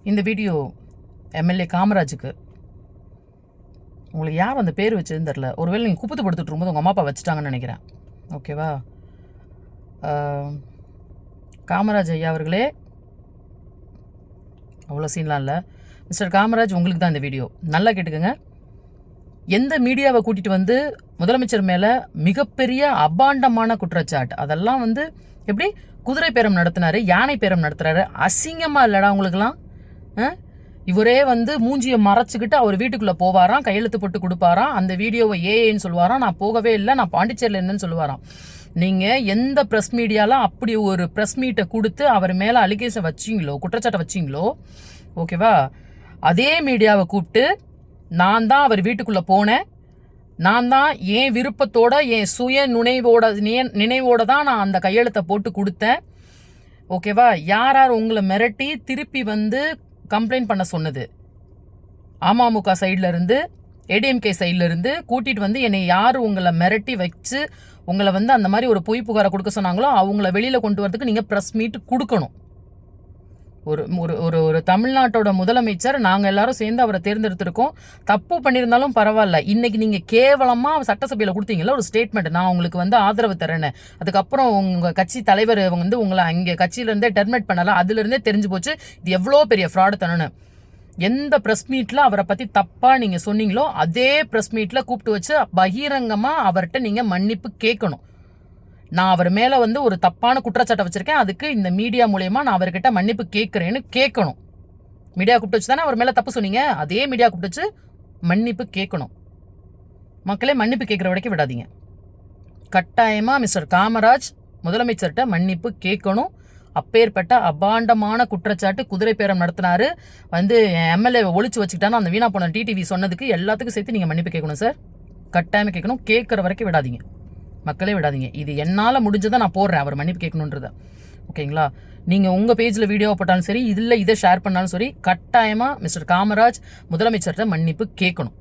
இந்த video MLA காமராஜுக்கு. உங்களுக்கு யார் அந்த பேர் வச்சதுன்னு தெரில. ஒருவேளை நீங்கள் குப்பத்து படுத்துட்டு இருக்கும்போது உங்கள் அம்மா அப்பா வச்சுட்டாங்கன்னு நினைக்கிறேன். ஓகேவா? காமராஜ் ஐயா அவர்களே, அவ்வளோ சீன்லாம் இல்லை. மிஸ்டர் காமராஜ், உங்களுக்கு தான் இந்த வீடியோ. நல்லா கேட்டுக்கோங்க. எந்த மீடியாவை கூட்டிகிட்டு வந்து முதலமைச்சர் மேலே மிகப்பெரிய அபாண்டமான குற்றச்சாட்டு, அதெல்லாம் வந்து எப்படி குதிரை பேரம் நடத்தினாரு, யானை பேரம் நடத்துகிறாரு, அசிங்கமாக இல்லைடா உங்களுக்குலாம்? இவரே வந்து மூஞ்சியை மறைச்சிக்கிட்டு அவர் வீட்டுக்குள்ளே போவாராம், கையெழுத்து போட்டு கொடுப்பாராம், அந்த வீடியோவை ஏன்னு சொல்லுவாராம், நான் போகவே இல்லை, நான் பாண்டிச்சேரியில் என்னன்னு சொல்லுவாராம். நீங்கள் எந்த ப்ரெஸ் மீடியாலாம் அப்படி ஒரு ப்ரெஸ் மீட்டை கொடுத்து அவர் மேலே அலிகேஷன் வச்சிங்களோ, குற்றச்சாட்டை வச்சிங்களோ, ஓகேவா, அதே மீடியாவை கூப்பிட்டு நான் தான் அவர் வீட்டுக்குள்ளே போனேன், நான் தான் என் விருப்பத்தோட என் சுய நினைவோட தான் நான் அந்த கையெழுத்தை போட்டு கொடுத்தேன், ஓகேவா. யார் யார் உங்களை மிரட்டி திருப்பி வந்து கம்ப்ளைண்ட் பண்ண சொன்னது, அமமுக சைடில் இருந்து ஏடிஎம்கே சைடில் இருந்து கூட்டிகிட்டு வந்து என்னை யார் உங்களை மிரட்டி வச்சு உங்களை வந்து அந்த மாதிரி ஒரு பொய் புகாரை கொடுக்க சொன்னாங்களோ அவங்கள வெளியில் கொண்டு வரதுக்கு நீங்கள் ப்ரெஸ் மீட் கொடுக்கணும். ஒரு ஒரு ஒரு தமிழ்நாட்டோட முதலமைச்சர், நாங்கள் எல்லாரும் சேர்ந்து அவரை தேர்ந்தெடுத்திருக்கோம். தப்பு பண்ணியிருந்தாலும் பரவாயில்ல, இன்னைக்கு நீங்கள் கேவலமாக சட்டசபையில் கொடுத்தீங்களா ஒரு ஸ்டேட்மெண்ட், நான் உங்களுக்கு வந்து ஆதரவு தரேன்னு, அதுக்கப்புறம் உங்கள் கட்சி தலைவர் வந்து உங்களை அங்கே கட்சியிலேருந்தே டெர்மினேட் பண்ணலாம், அதுலேருந்தே தெரிஞ்சு போச்சு இது எவ்வளோ பெரிய ஃப்ராடு தரணுன்னு. எந்த ப்ரெஸ் மீட்டில் அவரை பற்றி தப்பாக நீங்கள் சொன்னீங்களோ அதே ப்ரெஸ் மீட்டில் கூப்பிட்டு வச்சு பகிரங்கமாக அவர்கிட்ட நீங்கள் மன்னிப்பு கேட்கணும். நான் அவர் மேலே வந்து ஒரு தப்பான குற்றச்சாட்டை வச்சுருக்கேன், அதுக்கு இந்த மீடியா மூலயமா நான் அவர்கிட்ட மன்னிப்பு கேட்குறேன்னு கேட்கணும். மீடியா கூப்பிட்டு வச்சு தானே அவர் மேலே தப்பு சொன்னீங்க, அதே மீடியா கூப்பிட்டு வச்சு மன்னிப்பு கேட்கணும். மக்களே, மன்னிப்பு கேட்குற வரைக்கும் விடாதீங்க. கட்டாயமாக மிஸ்டர் காமராஜ் முதலமைச்சர்கிட்ட மன்னிப்பு கேட்கணும். அப்பேற்பட்ட அபாண்டமான குற்றச்சாட்டு, குதிரை பேரம் நடத்தினாரு, வந்து எம்எல்ஏ ஒழிச்சு வச்சுக்கிட்டான்னு அந்த வீணா போன டிடிவி சொன்னதுக்கு எல்லாத்துக்கும் சேர்த்து நீங்கள் மன்னிப்பு கேட்கணும் சார். கட்டாயமாக கேட்கணும். கேட்குற வரைக்கும் விடாதீங்க, மக்களே விடாதீங்க. இது என்னால் முடிஞ்சதை நான் போடுறேன் அவர் மன்னிப்பு கேட்கணுன்றத. ஓகேங்களா? நீங்கள் உங்கள் பேஜில் வீடியோ போட்டாலும் சரி, இதில் இதை ஷேர் பண்ணாலும் சரி, கட்டாயமாக மிஸ்டர் காமராஜ் முதலமைச்சர்கிட்ட மன்னிப்பு கேட்கணும்.